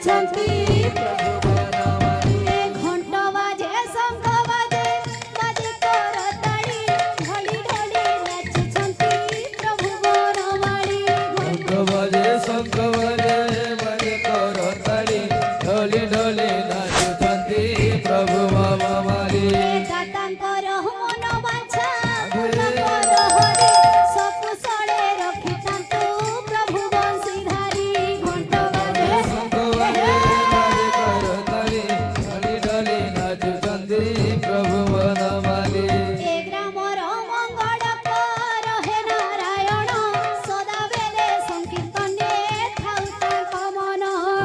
ନାଚୁଛନ୍ତି ପ୍ରଭୁ ବନମାଳୀ। ଘଣ୍ଟ ବାଜେ ଶଙ୍ଖ ବାଜେ ବାଜେ କରତାଳି ଢଳି ଢଳି ନାଚୁଛନ୍ତି ପ୍ରଭୁ ବନମାଳୀ। ଘଣ୍ଟ ବାଜେ ଶଙ୍ଖ ବାଜେ ବାଜେ କରତାଳି ଢଳି ଢଳି ନାଚୁଛନ୍ତି ପ୍ରଭୁ ବନମାଳୀ। ଦାତାଙ୍କର ମନ ବାଛା ଗୁଣକର ହରି ସକୁଶଳେ ରଖିଥାନ୍ତୁ ପ୍ରଭୁ ବଂଶୀଧାରୀ। ଘଣ୍ଟ ବାଜେ ଶଙ୍ଖ ବାଜେ ବାଜେ କରତାଳି ଢଳି ଢଳି ନାଚୁଛନ୍ତି ପ୍ରଭୁ ବନମାଳୀ। ଏ ଗ୍ରାମର ମଙ୍ଗଳକର ହେ ନାରାୟଣ ସଦାବେଲେ ସଂକୀର୍ତ୍ତନେ ଥାଉ ତାଙ୍କ ମନ।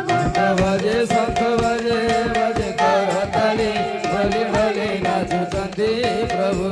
ଘଣ୍ଟ ବାଜେ ଶଙ୍ଖ ବାଜେ ବାଜେ କରତାଳି ଢଳି ଢଳି ନାଚୁଛନ୍ତି ପ୍ରଭୁ